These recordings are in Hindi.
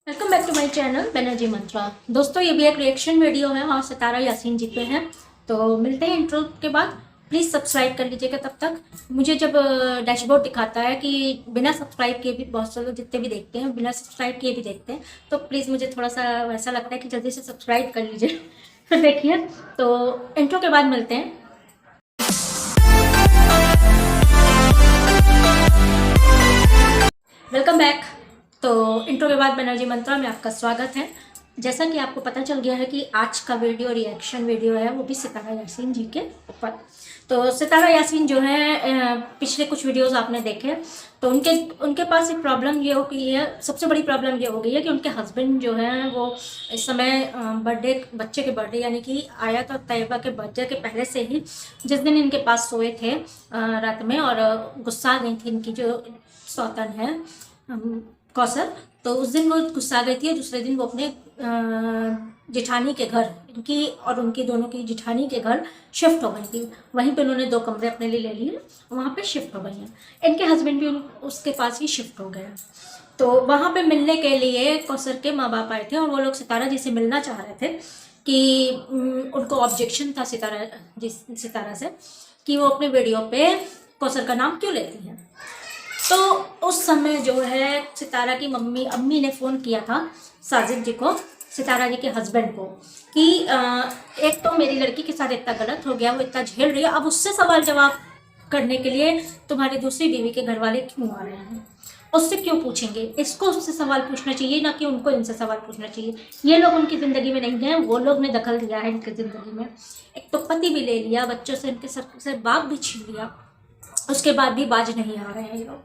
Welcome back to my channel Banerjee Mantra. दोस्तों ये भी एक रिएक्शन वीडियो है और सितारा यासीन जी पे है। तो मिलते हैं इंट्रो के बाद। प्लीज़ सब्सक्राइब कर लीजिएगा। तब तक मुझे जब डैशबोर्ड दिखाता है कि बिना सब्सक्राइब किए भी बहुत सारे लोग जितने भी देखते हैं बिना सब्सक्राइब किए भी देखते हैं, तो प्लीज़ मुझे थोड़ा सा वैसा लगता है कि जल्दी से सब्सक्राइब कर लीजिए। फिर देखिए, तो इंट्रो के बाद मिलते हैं। Welcome back. तो इंट्रो के बाद बनर्जी मंत्रा में आपका स्वागत है। जैसा कि आपको पता चल गया है कि आज का वीडियो रिएक्शन वीडियो है, वो भी सितारा यासीन जी के ऊपर। तो सितारा यासीन जो है, पिछले कुछ वीडियोस आपने देखे, तो उनके पास एक प्रॉब्लम ये हो गई है। सबसे बड़ी प्रॉब्लम ये हो गई है कि उनके हस्बैंड जो हैं वो इस समय बच्चे के बर्थडे यानी कि आयत और तैयबा के बर्थडे के पहले से ही जिस दिन इनके पास सोए थे रात में, और गुस्सा गई थी इनकी जो सौतन है कौसर, तो उस दिन वो गुस्सा गई थी। दूसरे दिन वो अपने जेठानी के घर, इनकी और उनकी दोनों की जेठानी के घर शिफ्ट हो गई थी। वहीं पे उन्होंने 2 कमरे अपने लिए ले लिए, वहाँ पे शिफ्ट हो गई हैं। इनके हस्बैंड भी उसके पास ही शिफ्ट हो गए। तो वहाँ पे मिलने के लिए कौसर के माँ बाप आए थे और वो लोग सितारा जी से मिलना चाह रहे थे कि उनको ऑब्जेक्शन था सितारा से कि वो अपने वीडियो पे कौसर का नाम क्यों लेती हैं। तो उस समय जो है सितारा की अम्मी ने फ़ोन किया था साजिद जी को, सितारा जी के हस्बैंड को, कि एक तो मेरी लड़की के साथ इतना गलत हो गया, वो इतना झेल रही है, अब उससे सवाल जवाब करने के लिए तुम्हारी दूसरी बीवी के घर वाले क्यों आ रहे हैं, उससे क्यों पूछेंगे, इसको उससे सवाल पूछना चाहिए, ना कि उनको इनसे सवाल पूछना चाहिए। ये लोग उनकी ज़िंदगी में नहीं हैं, वो लोग ने दखल दिया है इनकी ज़िंदगी में। एक तो पति भी ले लिया, बच्चों से इनके सर से बाप भी छीन लिया, उसके बाद भी बाज नहीं आ रहे हैं ये लोग।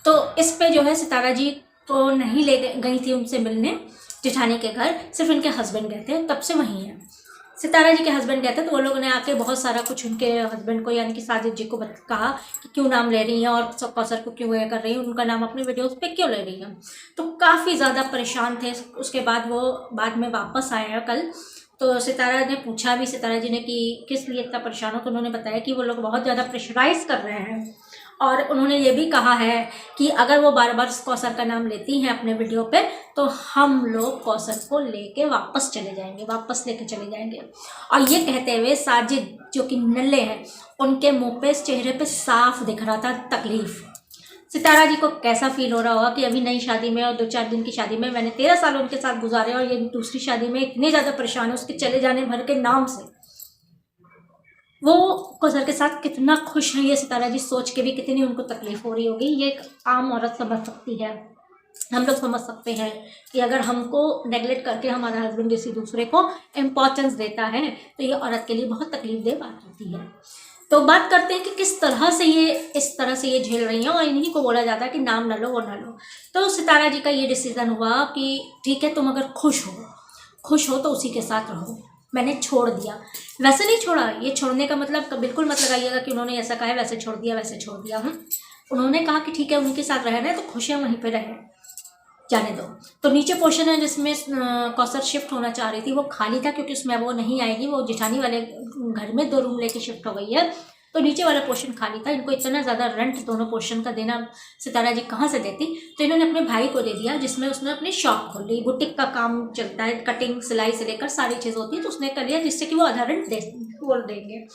तो इस पे जो है सितारा जी को नहीं ले गई थी उनसे मिलने जेठानी के घर, सिर्फ इनके हस्बैंड गए थे, तब से वहीं हैं। सितारा जी के हस्बैंड गए थे, तो वो लोगों ने आके बहुत सारा कुछ उनके हस्बैंड को यानी कि साजिद जी को कहा कि क्यों नाम ले रही हैं और कौसर को क्यों ये कर रही हैं, उनका नाम अपने वीडियोस पे क्यों ले रही हैं। तो काफ़ी ज़्यादा परेशान थे। उसके बाद वो बाद में वापस आए हैं कल। तो सितारा ने पूछा भी सितारा जी ने कि किस लिए इतना परेशान हो, तो उन्होंने बताया कि वो लोग बहुत ज़्यादा प्रेशराइज कर रहे हैं। और उन्होंने ये भी कहा है कि अगर वो बार बार कौसर का नाम लेती हैं अपने वीडियो पे, तो हम लोग कौसर को लेके वापस लेके चले जाएंगे। और ये कहते हुए साजिद जो कि नल्ले हैं, उनके मुंह पे चेहरे पे साफ दिख रहा था तकलीफ। सितारा जी को कैसा फील हो रहा होगा कि अभी नई शादी में और 2-4 दिन की शादी में मैंने 13 साल उनके साथ गुजारे और ये दूसरी शादी में इतने ज़्यादा परेशान है उसके चले जाने भर के नाम से। वो कौसर के साथ कितना खुश है, ये सितारा जी सोच के भी कितनी उनको तकलीफ हो रही होगी। ये एक आम औरत समझ सकती है, हम लोग समझ सकते हैं कि अगर हमको नेगलेक्ट करके हमारा हस्बैंड किसी दूसरे को इम्पोर्टेंस देता है तो ये औरत के लिए बहुत तकलीफदेह बात होती है। तो बात करते हैं कि किस तरह से ये इस तरह से ये झेल रही हैं, और इन्हीं को बोला जाता है कि नाम न लो वो न लो। तो सितारा जी का ये डिसीज़न हुआ कि ठीक है, तुम अगर खुश हो तो उसी के साथ रहो, मैंने छोड़ दिया। वैसे नहीं छोड़ा, ये छोड़ने का मतलब बिल्कुल मत लगाइएगा कि उन्होंने ऐसा कहा है वैसे छोड़ दिया। उन्होंने कहा कि ठीक है उनके साथ रहना है तो खुश है, वहीं पे रहे, जाने दो। तो नीचे पोर्शन है जिसमें कौसर शिफ्ट होना चाह रही थी, वो खाली था क्योंकि उसमें वो नहीं आएगी, वो जेठानी वाले घर में 2 रूम लेके शिफ्ट हो गई है। तो नीचे वाला पोर्शन खाली था। इनको इतना ज़्यादा रेंट दोनों पोर्शन का देना सितारा जी कहाँ से देती, तो इन्होंने अपने भाई को दे दिया, जिसमें उसने अपनी शॉप खोल ली। बुटीक का काम चलता है, कटिंग सिलाई से लेकर सारी चीज़ होती है, तो उसने कर लिया जिससे कि वो आधा रेंट बोल देंगे।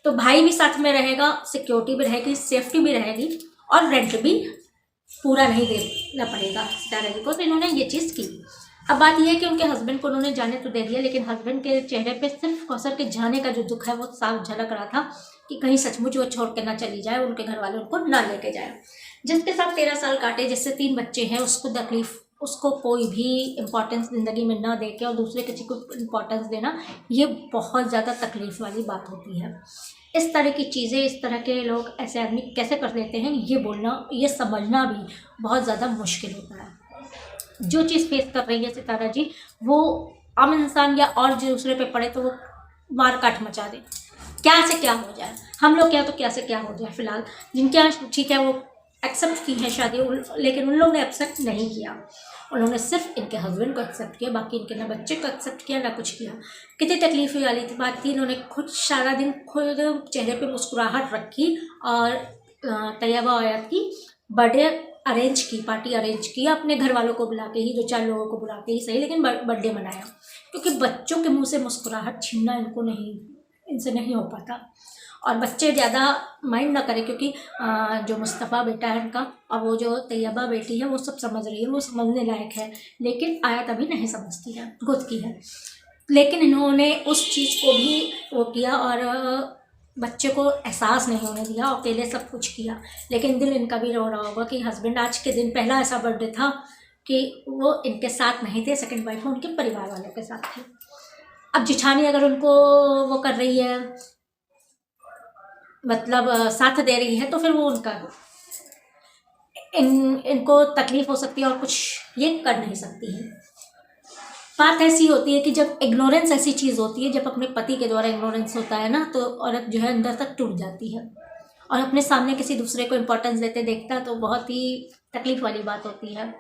तो भाई भी साथ में रहेगा, सिक्योरिटी भी रहेगी, सेफ्टी भी रहेगी, और रेंट भी पूरा नहीं देना पड़ेगा सितारा जी को। तो इन्होंने ये चीज़ की। अब बात यह है कि उनके हस्बैंड को उन्होंने जाने तो दे दिया, लेकिन हस्बैंड के चेहरे पे सिर्फ कौसर के जाने का जो दुख है वो साफ झलक रहा था कि कहीं सचमुच वो छोड़ के ना चली जाए, उनके घर वाले उनको ना लेके जाए। जिसके साथ 13 साल काटे, जिससे 3 बच्चे हैं, उसको तकलीफ, उसको कोई भी इम्पोर्टेंस ज़िंदगी में ना दे के और दूसरे किसी को इम्पोर्टेंस देना, ये बहुत ज़्यादा तकलीफ़ वाली बात होती है। इस तरह की चीज़ें, इस तरह के लोग, ऐसे आदमी कैसे कर लेते हैं, ये बोलना, ये समझना भी बहुत ज़्यादा मुश्किल होता है। जो चीज़ फेस कर रही है सितारा जी, वो आम इंसान या और जो दूसरे पे पड़े तो वो मार काट मचा दे, क्या से क्या हो जाए। हम लोग क्या तो क्या से क्या हो जाए। फिलहाल जिनके यहाँ ठीक है वो एक्सेप्ट की है शादी, लेकिन उन लोग ने एक्सेप्ट नहीं किया। उन्होंने सिर्फ इनके हस्बैंड को एक्सेप्ट किया, बाकी इनके ना बच्चे को एक्सेप्ट किया ना कुछ किया। कितनी तकलीफ वाली बात थी। इन्होंने खुद सारा दिन खुद चेहरे पे मुस्कुराहट रखी और तैयबा आयत की बर्थडे पार्टी अरेंज की अपने घर वालों को बुला के ही, 2-4 लोगों को बुला के ही सही, लेकिन बर्थडे मनाया। क्योंकि बच्चों के मुंह से मुस्कुराहट छीनना इनसे नहीं हो पाता। और बच्चे ज़्यादा माइंड ना करें, क्योंकि जो मुस्तफ़ा बेटा है इनका और वो जो तैयबा बेटी है वो सब समझ रही है, वो समझने लायक है, लेकिन आयत अभी नहीं समझती है, खुद की है। लेकिन इन्होंने उस चीज़ को भी वो किया और बच्चे को एहसास नहीं होने दिया, अकेले सब कुछ किया। लेकिन दिल इनका भी रो रहा होगा कि हस्बैंड आज के दिन, पहला ऐसा बर्थडे था कि वो इनके साथ नहीं थे, सेकंड वाइफ में उनके परिवार वालों के साथ थे। अब जिठानी अगर उनको वो कर रही है, मतलब साथ दे रही है, तो फिर वो उनका इनको तकलीफ हो सकती है और कुछ ये कर नहीं सकती है। बात ऐसी होती है कि जब इग्नोरेंस ऐसी चीज़ होती है, जब अपने पति के द्वारा इग्नोरेंस होता है ना, तो औरत जो है अंदर तक टूट जाती है और अपने सामने किसी दूसरे को इम्पोर्टेंस देते देखता है, तो बहुत ही तकलीफ वाली बात होती है।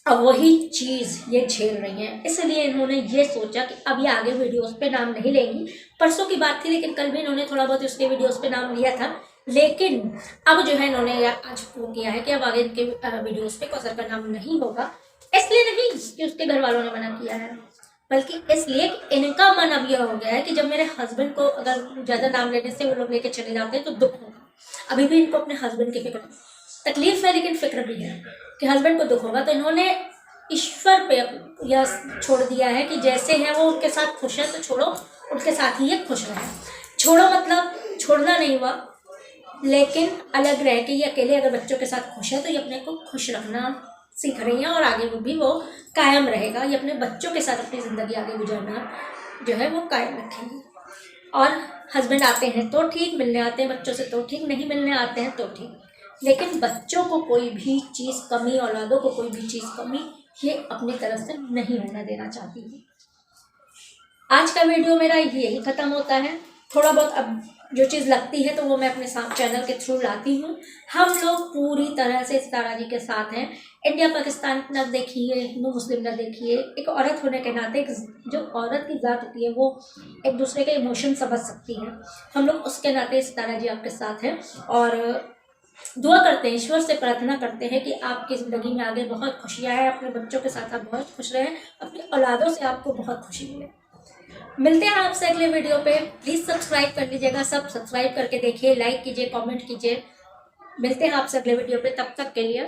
अब वही चीज़ ये झेल रही हैं, इसलिए इन्होंने ये सोचा कि अब ये आगे वीडियोस पे नाम नहीं लेंगी। परसों की बात थी, लेकिन कल भी इन्होंने थोड़ा बहुत उसके वीडियोस पे नाम लिया था, लेकिन अब जो है इन्होंने आज वो किया है कि अब आगे इनके वीडियोस पे कौसर का नाम नहीं होगा। इसलिए नहीं कि उसके घर वालों ने मना किया है, बल्कि इसलिए कि इनका मन अब यह हो गया है कि जब मेरे हस्बैंड को अगर ज़्यादा नाम लेने से वो लोग लेके चले जाते हैं तो दुख होगा। अभी भी इनको अपने हस्बैंड की फिक्र, तकलीफ है लेकिन फिक्र भी है कि हस्बैंड को दुख होगा, तो इन्होंने ईश्वर पे यह छोड़ दिया है कि जैसे हैं वो उनके साथ खुश है, तो छोड़ो, उनके साथ ही ये खुश रहे। छोड़ो मतलब छोड़ना नहीं हुआ, लेकिन अलग रह के ये अकेले अगर बच्चों के साथ खुश है तो ये अपने को खुश रखना सीख रही हैं और आगे भी वो कायम रहेगा। ये अपने बच्चों के साथ अपनी ज़िंदगी आगे गुजारना जो है वो कायम रखेंगे। और हस्बैंड आते हैं तो ठीक, मिलने आते हैं बच्चों से तो ठीक, नहीं मिलने आते हैं तो ठीक, लेकिन बच्चों को कोई भी चीज़ कमी, औलादों को कोई भी चीज़ कमी ये अपनी तरफ से नहीं होने देना चाहती है। आज का वीडियो मेरा यही ख़त्म होता है। थोड़ा बहुत अब जो चीज़ लगती है तो वो मैं अपने चैनल के थ्रू लाती हूँ। हम लोग पूरी तरह से सितारा जी के साथ हैं। इंडिया पाकिस्तान न देखिए, हिंदू मुस्लिम न देखिए, एक औरत होने के नाते जो औरत की ज़ात होती है वो एक दूसरे के इमोशन समझ सकती है। हम लोग उसके नाते सितारा जी आपके साथ हैं और दुआ करते हैं, ईश्वर से प्रार्थना करते हैं कि आपकी ज़िंदगी में आगे बहुत खुशियाँ आए, अपने बच्चों के साथ आप बहुत खुश रहें, अपनी औलादों से आपको बहुत खुशी मिले। मिलते हैं आपसे अगले वीडियो पे। प्लीज़ सब्सक्राइब कर लीजिएगा, सब सब्सक्राइब करके देखिए, लाइक कीजिए, कमेंट कीजिए। मिलते हैं आपसे अगले वीडियो पे, तब तक के लिए